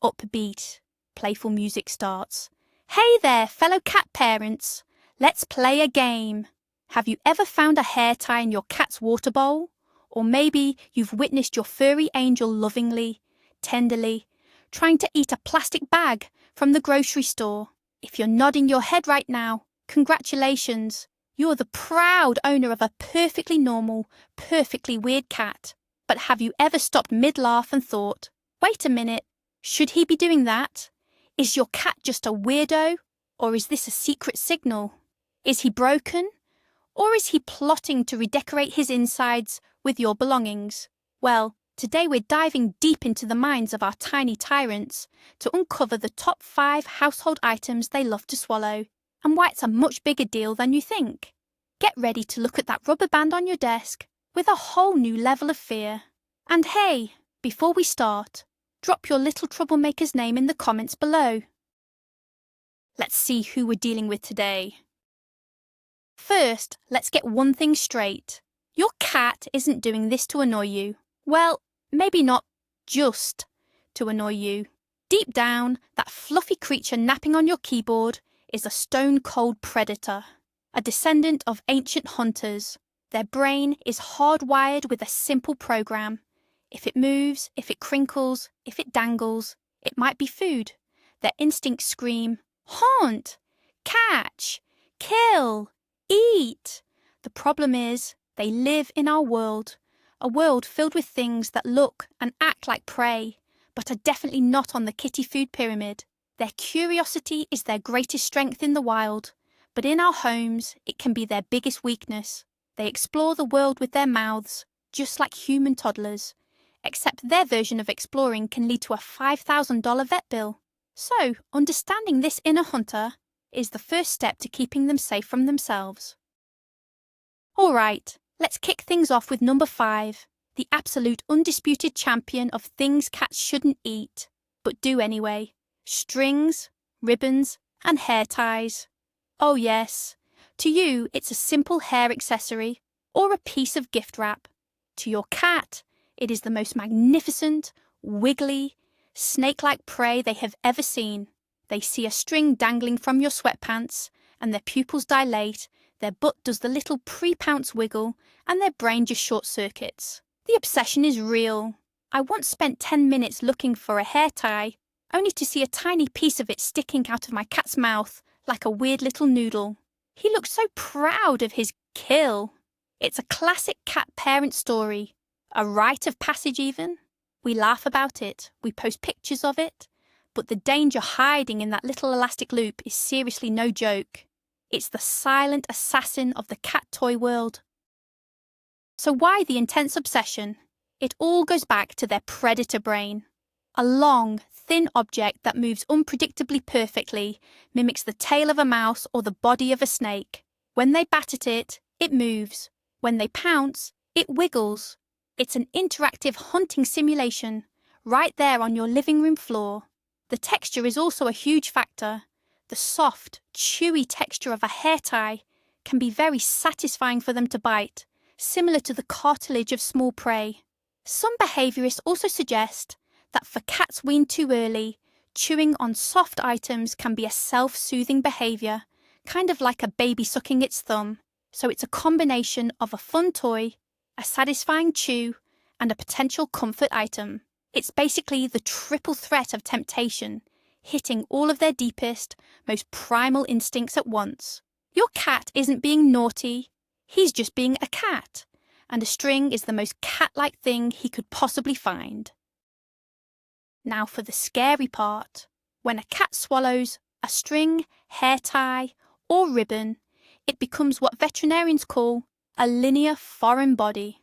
Upbeat, playful music starts. Hey there, fellow cat parents. Let's play a game. Have you ever found a hair tie in your cat's water bowl? Or maybe you've witnessed your furry angel lovingly, tenderly, trying to eat a plastic bag from the grocery store. If you're nodding your head right now, congratulations. You're the proud owner of a perfectly normal, perfectly weird cat. But have you ever stopped mid-laugh and thought, wait a minute, should he be doing that? Is your cat just a weirdo? Or is this a secret signal? Is he broken? Or is he plotting to redecorate his insides with your belongings? Well, today we're diving deep into the minds of our tiny tyrants to uncover the top 5 household items they love to swallow, and why it's a much bigger deal than you think. Get ready to look at that rubber band on your desk with a whole new level of fear. And hey, before we start, drop your little troublemaker's name in the comments below. Let's see who we're dealing with today. First, let's get one thing straight. Your cat isn't doing this to annoy you. Well, maybe not just to annoy you. Deep down, that fluffy creature napping on your keyboard is a stone-cold predator, a descendant of ancient hunters. Their brain is hardwired with a simple program. If it moves, if it crinkles, if it dangles, it might be food. Their instincts scream, hunt, catch, kill, eat. The problem is, they live in our world, a world filled with things that look and act like prey, but are definitely not on the kitty food pyramid. Their curiosity is their greatest strength in the wild, but in our homes, it can be their biggest weakness. They explore the world with their mouths, just like human toddlers, except their version of exploring can lead to a $5,000 vet bill. So, understanding this inner hunter is the first step to keeping them safe from themselves. Alright, let's kick things off with number 5, the absolute undisputed champion of things cats shouldn't eat, but do anyway. Strings, ribbons, and hair ties. Oh yes, to you it's a simple hair accessory or a piece of gift wrap. To your cat, it is the most magnificent, wiggly, snake-like prey they have ever seen. They see a string dangling from your sweatpants, and their pupils dilate, their butt does the little pre-pounce wiggle, and their brain just short-circuits. The obsession is real. I once spent 10 minutes looking for a hair tie, only to see a tiny piece of it sticking out of my cat's mouth like a weird little noodle. He looked so proud of his kill. It's a classic cat parent story, a rite of passage even. We laugh about it, we post pictures of it, but the danger hiding in that little elastic loop is seriously no joke. It's the silent assassin of the cat toy world. So why the intense obsession? It all goes back to their predator brain. A long, thin object that moves unpredictably perfectly, mimics the tail of a mouse or the body of a snake. When they bat at it, it moves. When they pounce, it wiggles. It's an interactive hunting simulation, right there on your living room floor. The texture is also a huge factor. The soft, chewy texture of a hair tie can be very satisfying for them to bite, similar to the cartilage of small prey. Some behaviourists also suggest that for cats weaned too early, chewing on soft items can be a self-soothing behaviour, kind of like a baby sucking its thumb. So it's a combination of a fun toy, a satisfying chew, and a potential comfort item. It's basically the triple threat of temptation, hitting all of their deepest, most primal instincts at once. Your cat isn't being naughty, he's just being a cat, and a string is the most cat-like thing he could possibly find. Now for the scary part. When a cat swallows a string, hair tie, or ribbon, it becomes what veterinarians call a linear foreign body.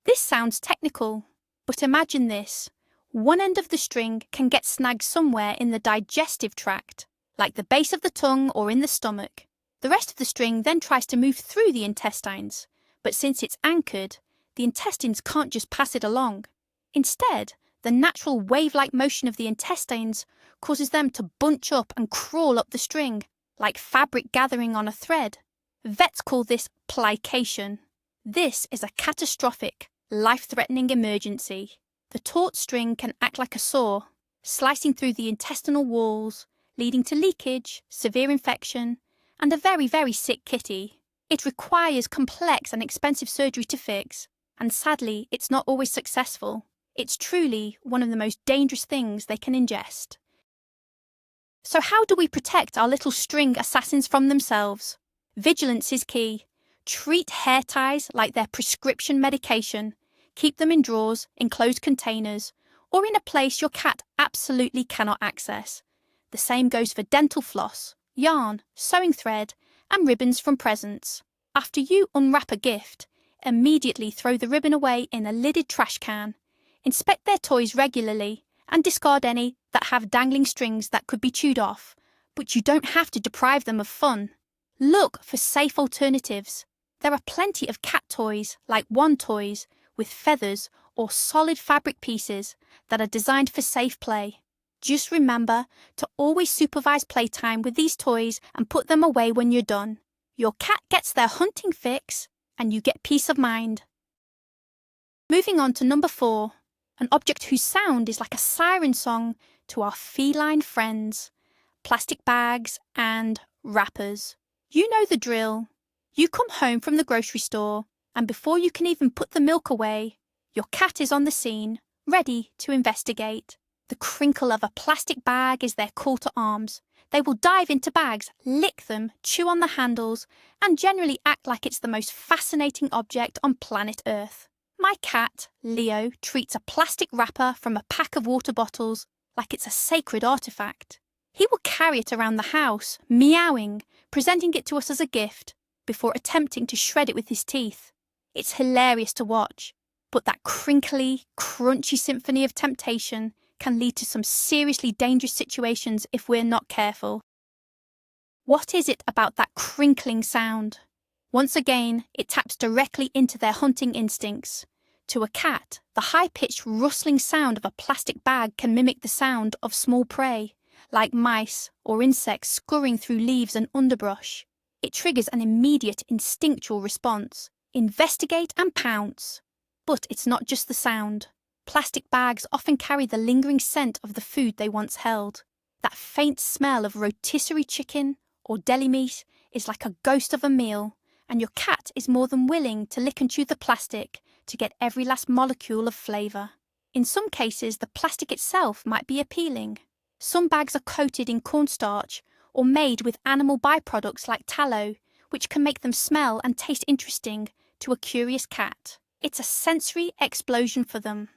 This sounds technical, but imagine this. One end of the string can get snagged somewhere in the digestive tract, like the base of the tongue or in the stomach. The rest of the string then tries to move through the intestines, but since it's anchored, the intestines can't just pass it along. Instead, the natural wave-like motion of the intestines causes them to bunch up and crawl up the string, like fabric gathering on a thread. Vets call this plication. This is a catastrophic, life-threatening emergency. The taut string can act like a saw, slicing through the intestinal walls, leading to leakage, severe infection, and a very, very sick kitty. It requires complex and expensive surgery to fix, and sadly, it's not always successful. It's truly one of the most dangerous things they can ingest. So how do we protect our little string assassins from themselves? Vigilance is key. Treat hair ties like their prescription medication. Keep them in drawers, in closed containers, or in a place your cat absolutely cannot access. The same goes for dental floss, yarn, sewing thread, and ribbons from presents. After you unwrap a gift, immediately throw the ribbon away in a lidded trash can. Inspect their toys regularly and discard any that have dangling strings that could be chewed off, but you don't have to deprive them of fun. Look for safe alternatives. There are plenty of cat toys, like wand toys, with feathers or solid fabric pieces that are designed for safe play. Just remember to always supervise playtime with these toys and put them away when you're done. Your cat gets their hunting fix, and you get peace of mind. Moving on to number 4, an object whose sound is like a siren song to our feline friends: plastic bags and wrappers. You know the drill. You come home from the grocery store, and before you can even put the milk away, your cat is on the scene, ready to investigate. The crinkle of a plastic bag is their call to arms. They will dive into bags, lick them, chew on the handles, and generally act like it's the most fascinating object on planet Earth. My cat, Leo, treats a plastic wrapper from a pack of water bottles like it's a sacred artifact. He will carry it around the house, meowing, presenting it to us as a gift, before attempting to shred it with his teeth. It's hilarious to watch, but that crinkly, crunchy symphony of temptation can lead to some seriously dangerous situations if we're not careful. What is it about that crinkling sound? Once again, it taps directly into their hunting instincts. To a cat, the high-pitched rustling sound of a plastic bag can mimic the sound of small prey, like mice or insects scurrying through leaves and underbrush. It triggers an immediate instinctual response: investigate and pounce. But it's not just the sound. Plastic bags often carry the lingering scent of the food they once held. That faint smell of rotisserie chicken or deli meat is like a ghost of a meal, and your cat is more than willing to lick and chew the plastic to get every last molecule of flavour. In some cases, the plastic itself might be appealing. Some bags are coated in cornstarch or made with animal byproducts like tallow, which can make them smell and taste interesting to a curious cat. It's a sensory explosion for them.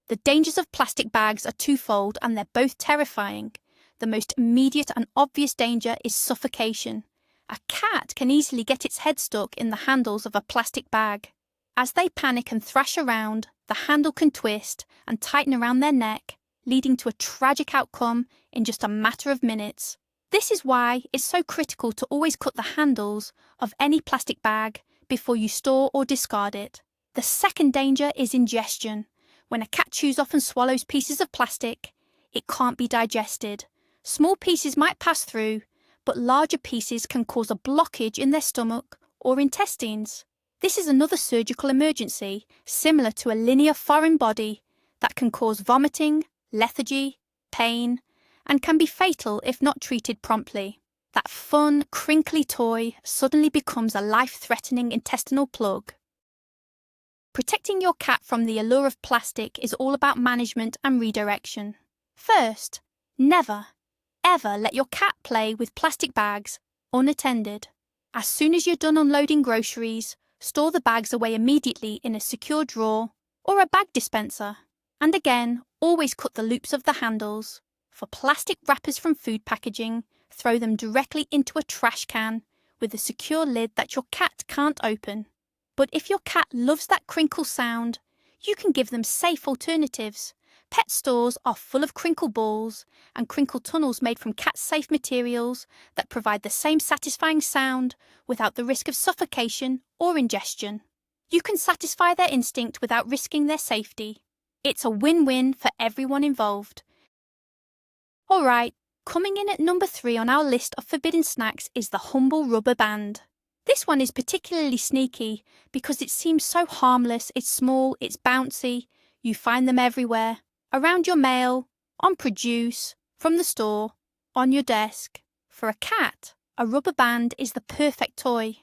The dangers of plastic bags are twofold, and they're both terrifying. The most immediate and obvious danger is suffocation. A cat can easily get its head stuck in the handles of a plastic bag. As they panic and thrash around, the handle can twist and tighten around their neck, leading to a tragic outcome in just a matter of minutes. This is why it's so critical to always cut the handles of any plastic bag before you store or discard it. The second danger is ingestion. When a cat chews off and swallows pieces of plastic, it can't be digested. Small pieces might pass through, but larger pieces can cause a blockage in their stomach or intestines. This is another surgical emergency, similar to a linear foreign body, that can cause vomiting, lethargy, pain, and can be fatal if not treated promptly. That fun, crinkly toy suddenly becomes a life-threatening intestinal plug. Protecting your cat from the allure of plastic is all about management and redirection. First, never, ever let your cat play with plastic bags unattended. As soon as you're done unloading groceries, store the bags away immediately in a secure drawer or a bag dispenser. And again, always cut the loops of the handles. For plastic wrappers from food packaging, throw them directly into a trash can with a secure lid that your cat can't open. But if your cat loves that crinkle sound, you can give them safe alternatives. Pet stores are full of crinkle balls and crinkle tunnels made from cat-safe materials that provide the same satisfying sound without the risk of suffocation or ingestion. You can satisfy their instinct without risking their safety. It's a win-win for everyone involved. Alright, coming in at number 3 on our list of forbidden snacks is the humble rubber band. This one is particularly sneaky because it seems so harmless, it's small, it's bouncy, you find them everywhere. around your mail, on produce, from the store, on your desk. For a cat, a rubber band is the perfect toy.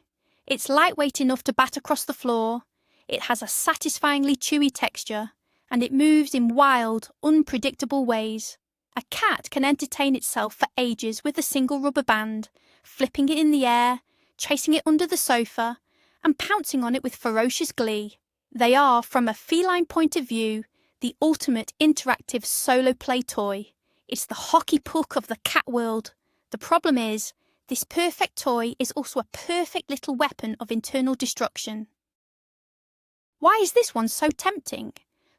It's lightweight enough to bat across the floor, it has a satisfyingly chewy texture, and it moves in wild, unpredictable ways. A cat can entertain itself for ages with a single rubber band, flipping it in the air, chasing it under the sofa, and pouncing on it with ferocious glee. They are, from a feline point of view, the ultimate interactive solo play toy. It's the hockey puck of the cat world. The problem is, this perfect toy is also a perfect little weapon of internal destruction. Why is this one so tempting?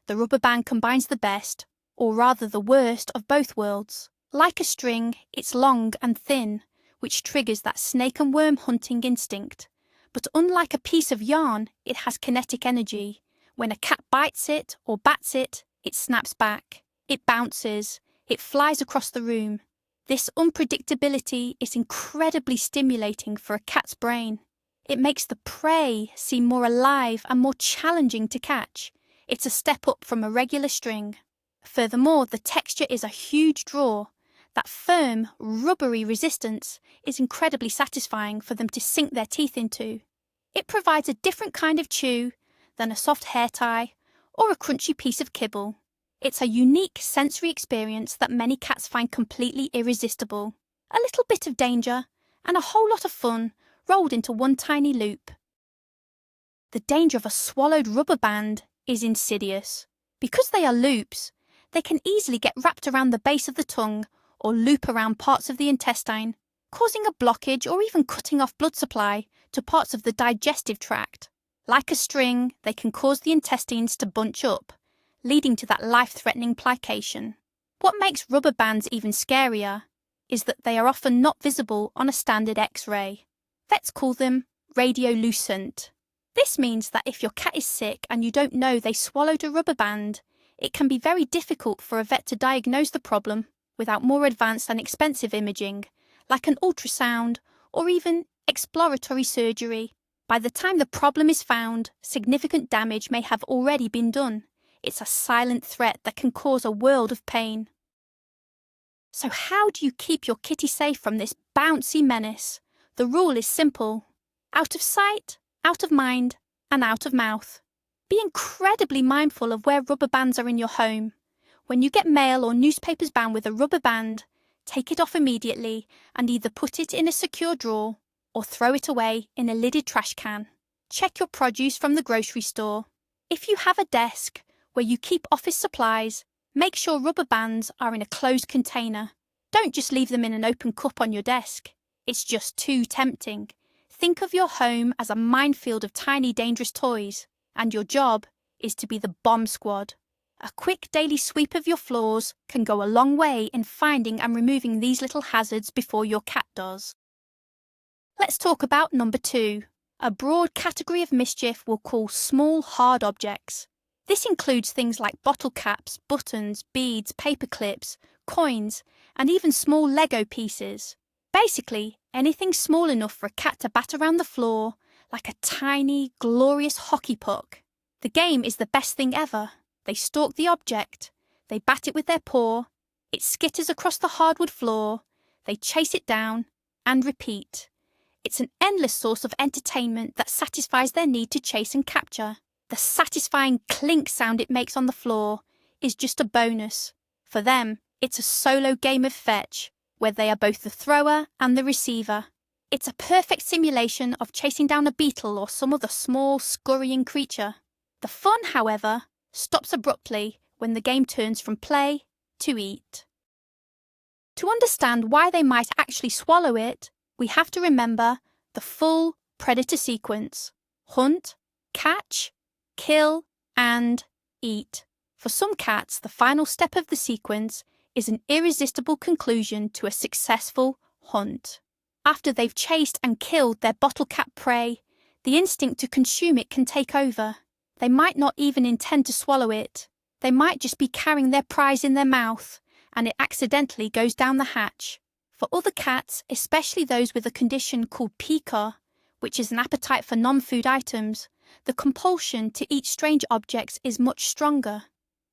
The rubber band combines the best, or rather the worst, of both worlds. Like a string, it's long and thin, which triggers that snake and worm hunting instinct. But unlike a piece of yarn, it has kinetic energy. When a cat bites it or bats it, it snaps back, it bounces, it flies across the room. This unpredictability is incredibly stimulating for a cat's brain. It makes the prey seem more alive and more challenging to catch. It's a step up from a regular string. Furthermore, the texture is a huge draw. That firm, rubbery resistance is incredibly satisfying for them to sink their teeth into. It provides a different kind of chew than a soft hair tie or a crunchy piece of kibble. It's a unique sensory experience that many cats find completely irresistible. A little bit of danger and a whole lot of fun rolled into one tiny loop. The danger of a swallowed rubber band is insidious. Because they are loops, they can easily get wrapped around the base of the tongue or loop around parts of the intestine, causing a blockage or even cutting off blood supply to parts of the digestive tract. Like a string, they can cause the intestines to bunch up, leading to that life-threatening plication. What makes rubber bands even scarier is that they are often not visible on a standard X-ray. Vets call them radiolucent. This means that if your cat is sick and you don't know they swallowed a rubber band, it can be very difficult for a vet to diagnose the problem without more advanced and expensive imaging, like an ultrasound or even exploratory surgery. By the time the problem is found, significant damage may have already been done. It's a silent threat that can cause a world of pain. So how do you keep your kitty safe from this bouncy menace? The rule is simple. Out of sight, out of mind, and out of mouth. Be incredibly mindful of where rubber bands are in your home. When you get mail or newspapers bound with a rubber band, take it off immediately and either put it in a secure drawer or throw it away in a lidded trash can. Check your produce from the grocery store. If you have a desk where you keep office supplies, make sure rubber bands are in a closed container. Don't just leave them in an open cup on your desk. It's just too tempting. Think of your home as a minefield of tiny dangerous toys, and your job is to be the bomb squad. A quick daily sweep of your floors can go a long way in finding and removing these little hazards before your cat does. Let's talk about number 2. A broad category of mischief we'll call small hard objects. This includes things like bottle caps, buttons, beads, paper clips, coins, and even small Lego pieces. Basically, anything small enough for a cat to bat around the floor like a tiny, glorious hockey puck. The game is the best thing ever. They stalk the object, they bat it with their paw, it skitters across the hardwood floor, they chase it down, and repeat. It's an endless source of entertainment that satisfies their need to chase and capture. The satisfying clink sound it makes on the floor is just a bonus. For them, it's a solo game of fetch, where they are both the thrower and the receiver. It's a perfect simulation of chasing down a beetle or some other small, scurrying creature. The fun, however, stops abruptly when the game turns from play to eat. To understand why they might actually swallow it, we have to remember the full predator sequence: hunt, catch, kill, and eat. For some cats, the final step of the sequence is an irresistible conclusion to a successful hunt. After they've chased and killed their bottle cap prey, the instinct to consume it can take over. They might not even intend to swallow it. They might just be carrying their prize in their mouth, and it accidentally goes down the hatch. For other cats, especially those with a condition called pica, which is an appetite for non-food items, the compulsion to eat strange objects is much stronger.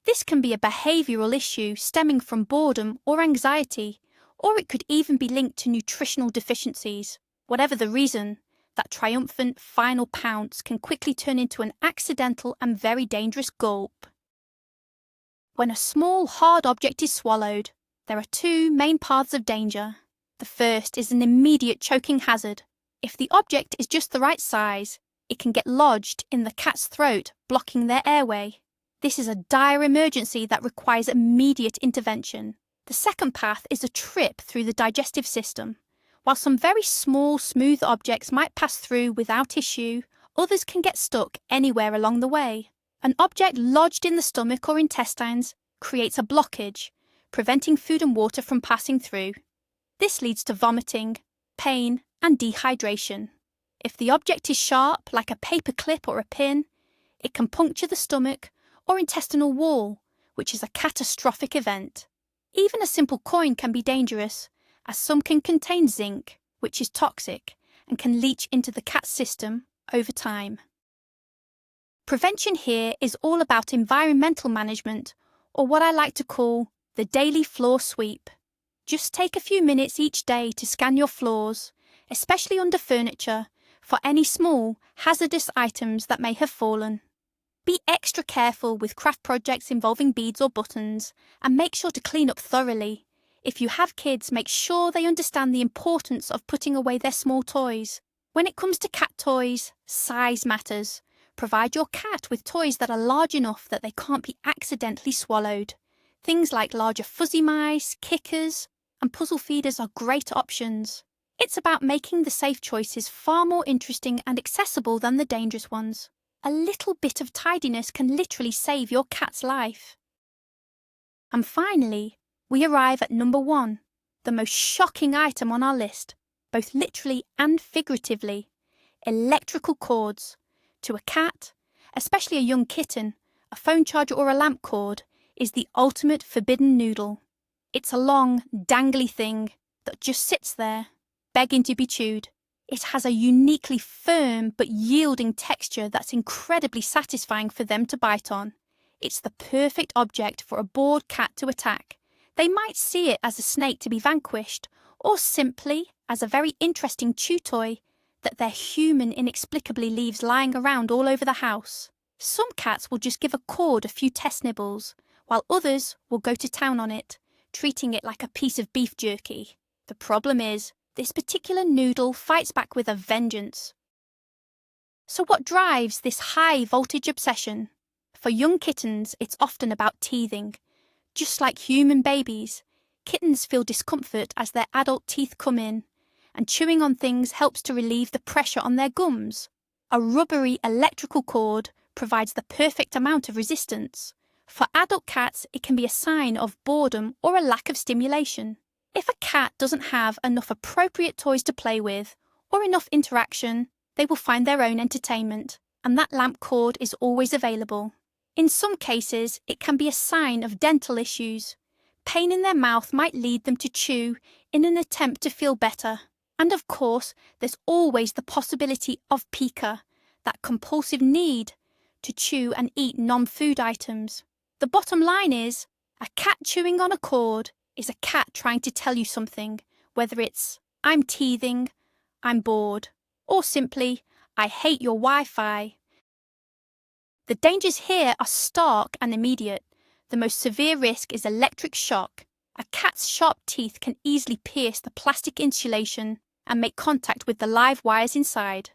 This can be a behavioural issue stemming from boredom or anxiety, or it could even be linked to nutritional deficiencies. Whatever the reason, that triumphant final pounce can quickly turn into an accidental and very dangerous gulp. When a small, hard object is swallowed, there are two main paths of danger. The first is an immediate choking hazard. If the object is just the right size, it can get lodged in the cat's throat, blocking their airway. This is a dire emergency that requires immediate intervention. The second path is a trip through the digestive system. While some very small, smooth objects might pass through without issue, others can get stuck anywhere along the way. An object lodged in the stomach or intestines creates a blockage, preventing food and water from passing through. This leads to vomiting, pain, and dehydration. If the object is sharp, like a paper clip or a pin, it can puncture the stomach or intestinal wall, which is a catastrophic event. Even a simple coin can be dangerous, as some can contain zinc, which is toxic, and can leach into the cat's system over time. Prevention here is all about environmental management, or what I like to call the daily floor sweep. Just take a few minutes each day to scan your floors, especially under furniture, for any small, hazardous items that may have fallen. Be extra careful with craft projects involving beads or buttons, and make sure to clean up thoroughly. If you have kids, make sure they understand the importance of putting away their small toys. When it comes to cat toys, size matters. Provide your cat with toys that are large enough that they can't be accidentally swallowed. Things like larger fuzzy mice, kickers, and puzzle feeders are great options. It's about making the safe choices far more interesting and accessible than the dangerous ones. A little bit of tidiness can literally save your cat's life. And finally, we arrive at number 1, the most shocking item on our list, both literally and figuratively: electrical cords. To a cat, especially a young kitten, a phone charger or a lamp cord is the ultimate forbidden noodle. It's a long, dangly thing that just sits there, begging to be chewed. It has a uniquely firm but yielding texture that's incredibly satisfying for them to bite on. It's the perfect object for a bored cat to attack. They might see it as a snake to be vanquished, or simply as a very interesting chew toy that their human inexplicably leaves lying around all over the house. Some cats will just give a cord a few test nibbles, while others will go to town on it, treating it like a piece of beef jerky. The problem is, this particular noodle fights back with a vengeance. So what drives this high-voltage obsession? For young kittens, it's often about teething. Just like human babies, kittens feel discomfort as their adult teeth come in, and chewing on things helps to relieve the pressure on their gums. A rubbery electrical cord provides the perfect amount of resistance. For adult cats, it can be a sign of boredom or a lack of stimulation. If a cat doesn't have enough appropriate toys to play with, or enough interaction, they will find their own entertainment, and that lamp cord is always available. In some cases, it can be a sign of dental issues. Pain in their mouth might lead them to chew in an attempt to feel better. And of course, there's always the possibility of pica, that compulsive need to chew and eat non-food items. The bottom line is, a cat chewing on a cord is a cat trying to tell you something, whether it's, I'm teething, I'm bored, or simply, I hate your Wi-Fi. The dangers here are stark and immediate. The most severe risk is electric shock. A cat's sharp teeth can easily pierce the plastic insulation and make contact with the live wires inside.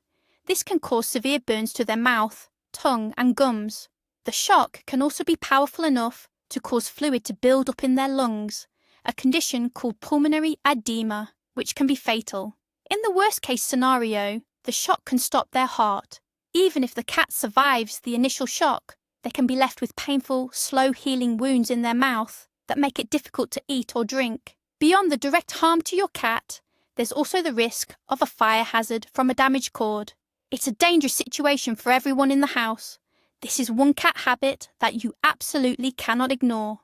This can cause severe burns to their mouth, tongue, and gums. The shock can also be powerful enough to cause fluid to build up in their lungs, a condition called pulmonary edema, which can be fatal. In the worst-case scenario, the shock can stop their heart. Even if the cat survives the initial shock, they can be left with painful, slow-healing wounds in their mouth that make it difficult to eat or drink. Beyond the direct harm to your cat, there's also the risk of a fire hazard from a damaged cord. It's a dangerous situation for everyone in the house. This is one cat habit that you absolutely cannot ignore.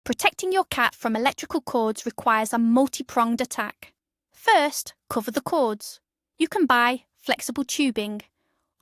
Protecting your cat from electrical cords requires a multi-pronged attack. First, cover the cords. You can buy flexible tubing,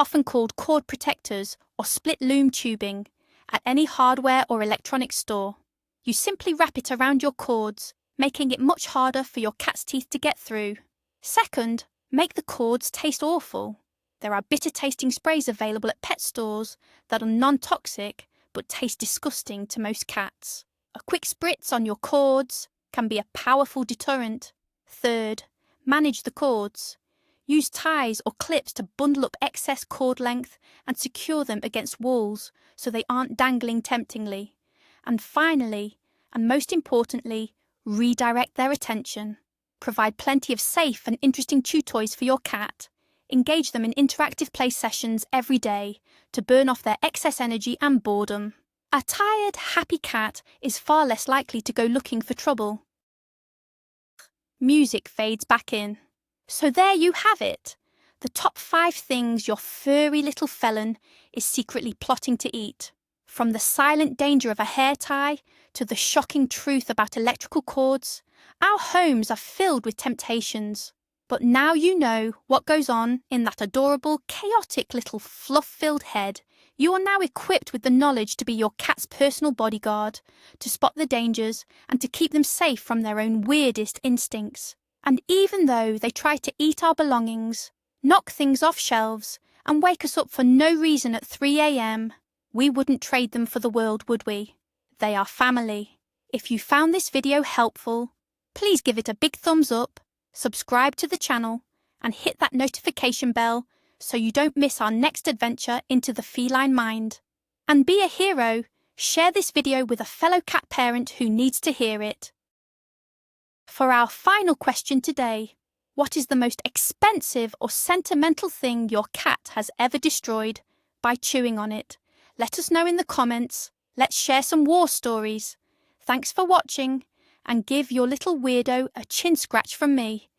often called cord protectors or split loom tubing, at any hardware or electronics store. You simply wrap it around your cords, making it much harder for your cat's teeth to get through. Second, make the cords taste awful. There are bitter-tasting sprays available at pet stores that are non-toxic but taste disgusting to most cats. A quick spritz on your cords can be a powerful deterrent. Third, manage the cords. Use ties or clips to bundle up excess cord length and secure them against walls so they aren't dangling temptingly. And finally, and most importantly, redirect their attention. Provide plenty of safe and interesting chew toys for your cat. Engage them in interactive play sessions every day to burn off their excess energy and boredom. A tired, happy cat is far less likely to go looking for trouble. Music fades back in. So there you have it. The top 5 things your furry little felon is secretly plotting to eat. From the silent danger of a hair tie to the shocking truth about electrical cords, our homes are filled with temptations. But now you know what goes on in that adorable, chaotic little fluff-filled head. You are now equipped with the knowledge to be your cat's personal bodyguard, to spot the dangers and to keep them safe from their own weirdest instincts. And even though they try to eat our belongings, knock things off shelves, and wake us up for no reason at 3 a.m., we wouldn't trade them for the world, would we? They are family. If you found this video helpful, please give it a big thumbs up, subscribe to the channel, and hit that notification bell so you don't miss our next adventure into the feline mind. And be a hero, share this video with a fellow cat parent who needs to hear it. For our final question today, what is the most expensive or sentimental thing your cat has ever destroyed by chewing on it? Let us know in the comments. Let's share some war stories. Thanks for watching, and give your little weirdo a chin scratch from me.